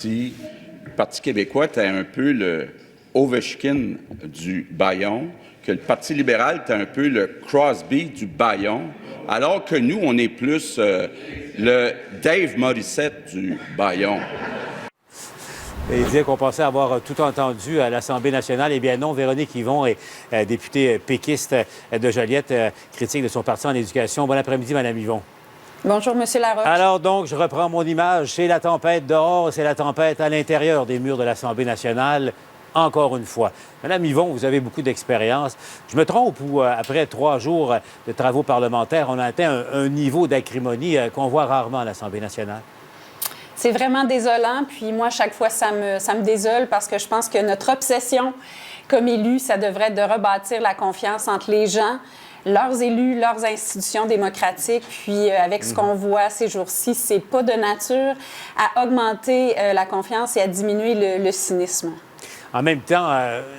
Si le Parti québécois était un peu le Ovechkin du Bayon, que le Parti libéral était un peu le Crosby du Bayon, alors que nous, on est plus le Dave Morissette du Bayon. Il disait qu'on pensait avoir tout entendu à l'Assemblée nationale. Eh bien non, Véronique Yvon est députée péquiste de Joliette, critique de son parti en éducation. Bon après-midi, Mme Yvon. Bonjour, M. Larocque. Alors donc, je reprends mon image. C'est la tempête dehors, c'est la tempête à l'intérieur des murs de l'Assemblée nationale, encore une fois. Mme Yvon, vous avez beaucoup d'expérience. Je me trompe ou après 3 jours de travaux parlementaires, on a atteint un niveau d'acrimonie qu'on voit rarement à l'Assemblée nationale? C'est vraiment désolant. Puis moi, chaque fois, ça me désole parce que je pense que notre obsession comme élus, ça devrait être de rebâtir la confiance entre les gens, leurs élus, leurs institutions démocratiques. Puis avec ce qu'on voit ces jours-ci, c'est pas de nature à augmenter la confiance et à diminuer le cynisme. En même temps,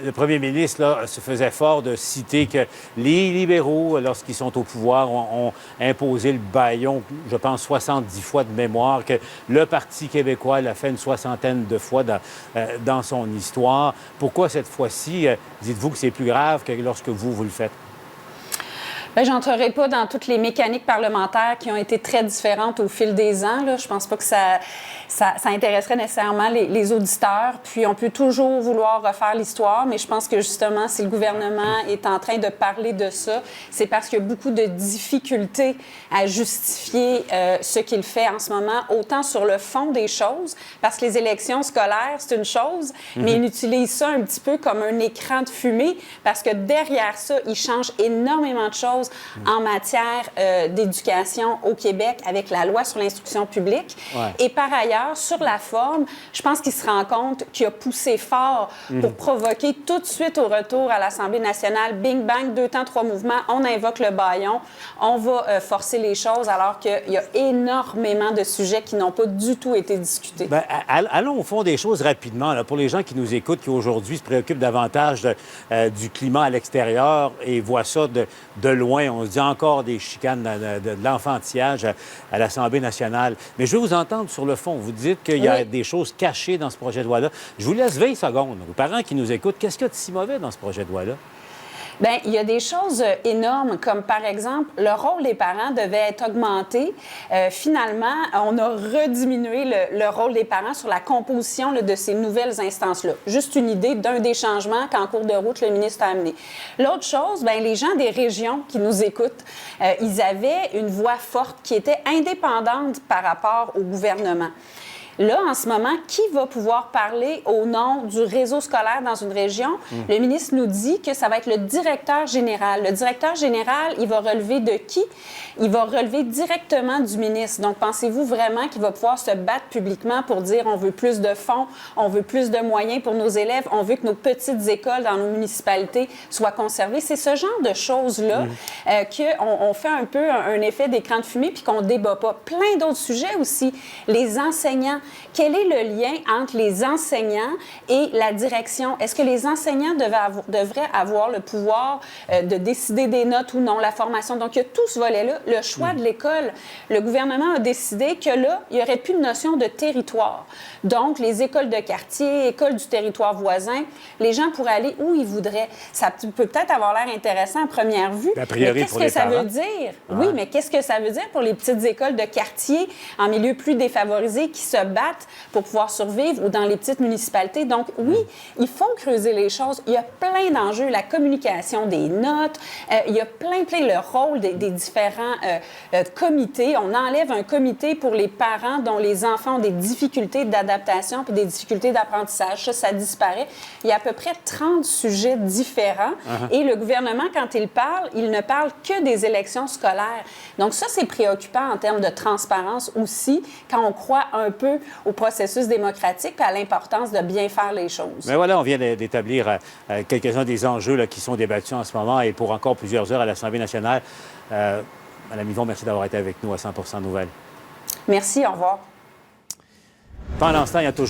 le premier ministre là, se faisait fort de citer que les libéraux, lorsqu'ils sont au pouvoir, ont imposé le bâillon, je pense, 70 fois de mémoire, que le Parti québécois l'a fait une soixantaine de fois dans son histoire. Pourquoi cette fois-ci, dites-vous que c'est plus grave que lorsque vous le faites? Bien, j'entrerai pas dans toutes les mécaniques parlementaires qui ont été très différentes au fil des ans. Là. Je pense pas que ça intéresserait nécessairement les auditeurs. Puis on peut toujours vouloir refaire l'histoire, mais je pense que justement, si le gouvernement est en train de parler de ça, c'est parce qu'il y a beaucoup de difficultés à justifier ce qu'il fait en ce moment, autant sur le fond des choses, parce que les élections scolaires, c'est une chose, mais il utilise ça un petit peu comme un écran de fumée, parce que derrière ça, il change énormément de choses en matière d'éducation au Québec avec la loi sur l'instruction publique. Ouais. Et par ailleurs, sur la forme, je pense qu'il se rend compte qu'il a poussé fort pour provoquer tout de suite au retour à l'Assemblée nationale, bing bang, 2 temps, 3 mouvements, on invoque le bâillon, on va forcer les choses alors qu'il y a énormément de sujets qui n'ont pas du tout été discutés. Bien, allons au fond des choses rapidement. Là, pour les gens qui nous écoutent, qui aujourd'hui se préoccupent davantage du climat à l'extérieur et voient ça de loin. On se dit encore des chicanes, de l'enfantillage à l'Assemblée nationale. Mais je veux vous entendre sur le fond. Vous dites qu'il y a des choses cachées dans ce projet de loi-là. Je vous laisse 20 secondes. Aux parents qui nous écoutent, qu'est-ce qu'il y a de si mauvais dans ce projet de loi-là? Bien, il y a des choses énormes, comme par exemple, le rôle des parents devait être augmenté. Finalement, on a rediminué le rôle des parents sur la composition de ces nouvelles instances-là. Juste une idée d'un des changements qu'en cours de route, le ministre a amené. L'autre chose, bien, les gens des régions qui nous écoutent, ils avaient une voix forte qui était indépendante par rapport au gouvernement. Là, en ce moment, qui va pouvoir parler au nom du réseau scolaire dans une région? Le ministre nous dit que ça va être le directeur général. Le directeur général, il va relever de qui? Il va relever directement du ministre. Donc, pensez-vous vraiment qu'il va pouvoir se battre publiquement pour dire on veut plus de fonds, on veut plus de moyens pour nos élèves, on veut que nos petites écoles dans nos municipalités soient conservées? C'est ce genre de choses-là qu'on fait un peu un effet d'écran de fumée puis qu'on ne débat pas. Plein d'autres sujets aussi. Les enseignants. Quel est le lien entre les enseignants et la direction? Est-ce que les enseignants devraient avoir le pouvoir de décider des notes ou non, la formation? Donc, il y a tout ce volet-là. Le choix de l'école. Le gouvernement a décidé que là, il n'y aurait plus de notion de territoire. Donc, les écoles de quartier, écoles du territoire voisin, les gens pourraient aller où ils voudraient. Ça peut peut-être avoir l'air intéressant à première vue. A priori, mais qu'est-ce que ça veut dire? Ah. Oui, mais qu'est-ce que ça veut dire pour les petites écoles de quartier en milieu plus défavorisé qui se battent pour pouvoir survivre ou dans les petites municipalités? Donc, oui, il faut creuser les choses. Il y a plein d'enjeux. La communication des notes, il y a plein le rôle des différents comités. On enlève un comité pour les parents dont les enfants ont des difficultés d'adaptation puis des difficultés d'apprentissage. Ça disparaît. Il y a à peu près 30 sujets différents. Et le gouvernement, quand il parle, il ne parle que des élections scolaires. Donc ça, c'est préoccupant en termes de transparence aussi, quand on croit un peu au processus démocratique et à l'importance de bien faire les choses. Mais voilà, on vient d'établir quelques-uns des enjeux là, qui sont débattus en ce moment et pour encore plusieurs heures à l'Assemblée nationale. Mme Yvon, merci d'avoir été avec nous à 100% Nouvelles. Merci, au revoir. Pendant ce temps, il y a toujours